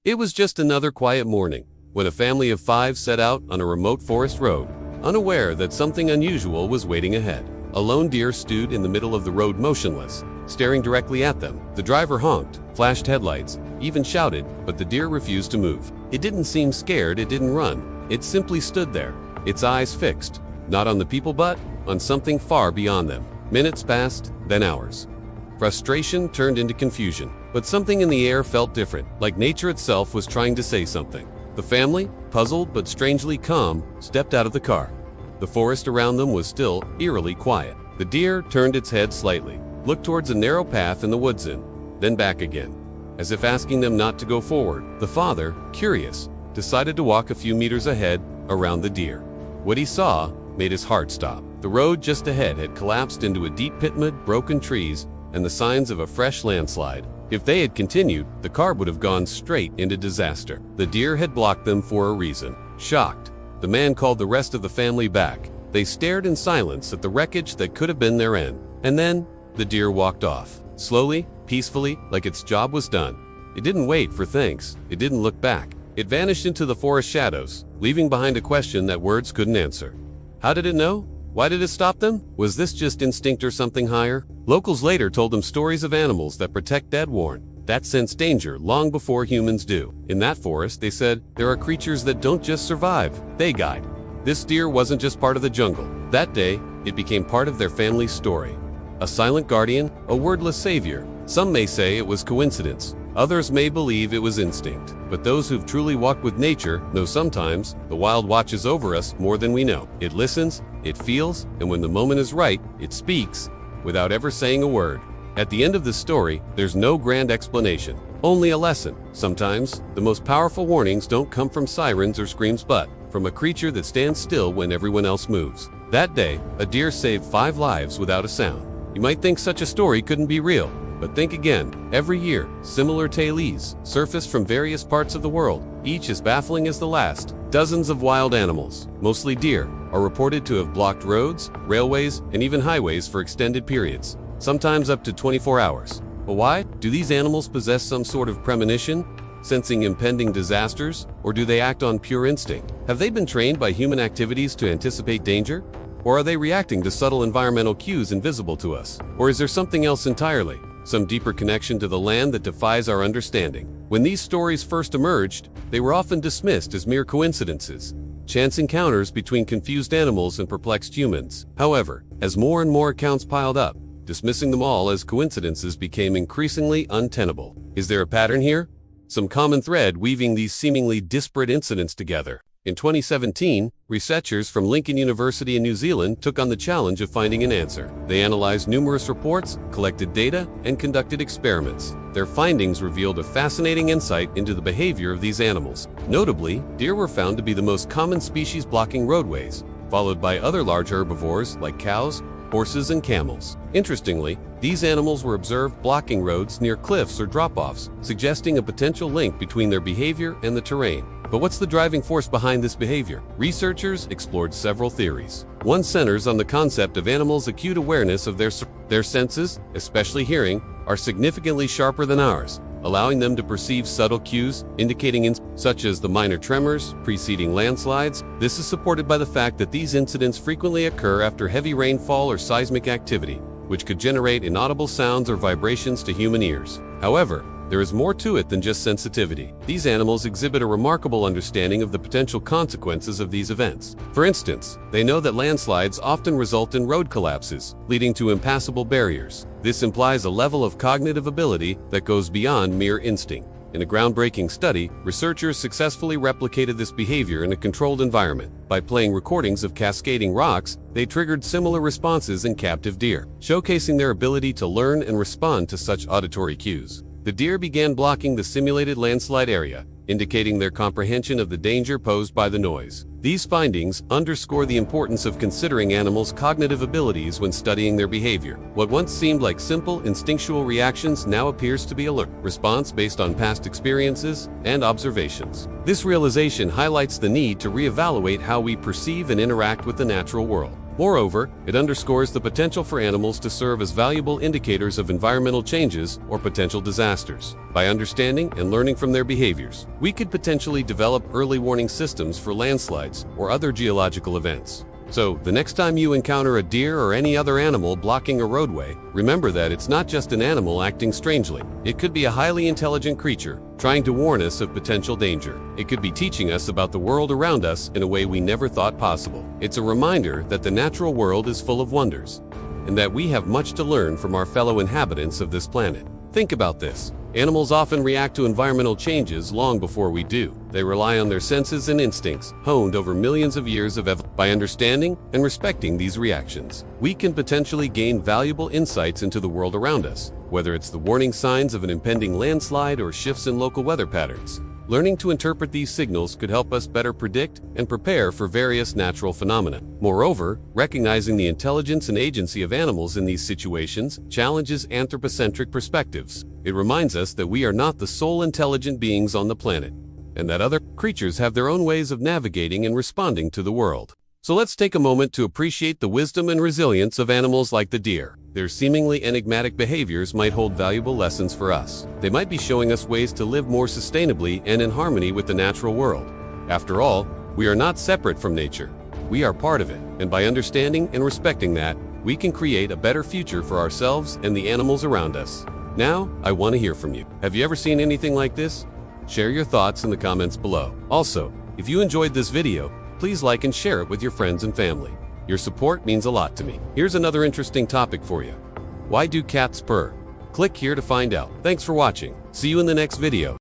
It was just another quiet morning when a family of 5 set out on a remote forest road, unaware that something unusual was waiting ahead. A lone deer stood in the middle of the road motionless, staring directly at them. The driver honked, flashed headlights, even shouted, but the deer refused to move. It didn't seem scared, it didn't run. It simply stood there, its eyes fixed, not on the people but on something far beyond them. Minutes passed, then hours. Frustration turned into confusion, but something in the air felt different, like nature itself was trying to say something. The family, puzzled but strangely calm, stepped out of the car. The forest around them was still eerily quiet. The deer turned its head slightly, looked towards a narrow path in the woods then back again, as if asking them not to go forward. The father, curious, decided to walk a few meters ahead around the deer. What he saw made his heart stop. The road just ahead had collapsed into a deep pit amid broken trees and the signs of a fresh landslide. If they had continued, the car would have gone straight into disaster. The deer had blocked them for a reason. Shocked, the man called the rest of the family back. They stared in silence at the wreckage that could have been their end. And then, the deer walked off. Slowly, peacefully, like its job was done. It didn't wait for thanks. It didn't look back. It vanished into the forest shadows, leaving behind a question that words couldn't answer. How did it know? Why did it stop them? Was this just instinct or something higher? Locals later told them stories of animals that protect dead warn, that sense danger long before humans do. In that forest, they said, there are creatures that don't just survive, they guide. This deer wasn't just part of the jungle. That day, it became part of their family's story. A silent guardian, a wordless savior. Some may say it was coincidence. Others may believe it was instinct. But those who've truly walked with nature know sometimes the wild watches over us more than we know. It listens, it feels, and when the moment is right, it speaks without ever saying a word. At the end of this story, there's no grand explanation, only a lesson. Sometimes, the most powerful warnings don't come from sirens or screams but from a creature that stands still when everyone else moves. That day, a deer saved 5 lives without a sound. You might think such a story couldn't be real, but think again. Every year, similar tales surface from various parts of the world, each as baffling as the last. Dozens of wild animals, mostly deer, are reported to have blocked roads, railways, and even highways for extended periods, sometimes up to 24 hours. But why? Do these animals possess some sort of premonition, sensing impending disasters, or do they act on pure instinct? Have they been trained by human activities to anticipate danger? Or are they reacting to subtle environmental cues invisible to us? Or is there something else entirely? Some deeper connection to the land that defies our understanding? When these stories first emerged, they were often dismissed as mere coincidences, chance encounters between confused animals and perplexed humans. However, as more and more accounts piled up, dismissing them all as coincidences became increasingly untenable. Is there a pattern here? Some common thread weaving these seemingly disparate incidents together? In 2017, researchers from Lincoln University in New Zealand took on the challenge of finding an answer. They analyzed numerous reports, collected data, and conducted experiments. Their findings revealed a fascinating insight into the behavior of these animals. Notably, deer were found to be the most common species blocking roadways, followed by other large herbivores like cows, horses, and camels. Interestingly, these animals were observed blocking roads near cliffs or drop-offs, suggesting a potential link between their behavior and the terrain. But what's the driving force behind this behavior? Researchers explored several theories. One centers on the concept of animals' acute awareness of their senses, especially hearing, are significantly sharper than ours, allowing them to perceive subtle cues, indicating such as the minor tremors preceding landslides. This is supported by the fact that these incidents frequently occur after heavy rainfall or seismic activity, which could generate inaudible sounds or vibrations to human ears. However, there is more to it than just sensitivity. These animals exhibit a remarkable understanding of the potential consequences of these events. For instance, they know that landslides often result in road collapses, leading to impassable barriers. This implies a level of cognitive ability that goes beyond mere instinct. In a groundbreaking study, researchers successfully replicated this behavior in a controlled environment. By playing recordings of cascading rocks, they triggered similar responses in captive deer, showcasing their ability to learn and respond to such auditory cues. The deer began blocking the simulated landslide area, indicating their comprehension of the danger posed by the noise. These findings underscore the importance of considering animals' cognitive abilities when studying their behavior. What once seemed like simple, instinctual reactions now appears to be a response based on past experiences and observations. This realization highlights the need to reevaluate how we perceive and interact with the natural world. Moreover, it underscores the potential for animals to serve as valuable indicators of environmental changes or potential disasters. By understanding and learning from their behaviors, we could potentially develop early warning systems for landslides or other geological events. So, the next time you encounter a deer or any other animal blocking a roadway, remember that it's not just an animal acting strangely. It could be a highly intelligent creature, trying to warn us of potential danger. It could be teaching us about the world around us in a way we never thought possible. It's a reminder that the natural world is full of wonders, and that we have much to learn from our fellow inhabitants of this planet. Think about this. Animals often react to environmental changes long before we do. They rely on their senses and instincts, honed over millions of years of evolution. By understanding and respecting these reactions, we can potentially gain valuable insights into the world around us, whether it's the warning signs of an impending landslide or shifts in local weather patterns. Learning to interpret these signals could help us better predict and prepare for various natural phenomena. Moreover, recognizing the intelligence and agency of animals in these situations challenges anthropocentric perspectives. It reminds us that we are not the sole intelligent beings on the planet, and that other creatures have their own ways of navigating and responding to the world. So let's take a moment to appreciate the wisdom and resilience of animals like the deer. Their seemingly enigmatic behaviors might hold valuable lessons for us. They might be showing us ways to live more sustainably and in harmony with the natural world. After all, we are not separate from nature. We are part of it, and by understanding and respecting that, we can create a better future for ourselves and the animals around us. Now, I want to hear from you. Have you ever seen anything like this? Share your thoughts in the comments below. Also, if you enjoyed this video, please like and share it with your friends and family. Your support means a lot to me. Here's another interesting topic for you. Why do cats purr? Click here to find out. Thanks for watching. See you in the next video.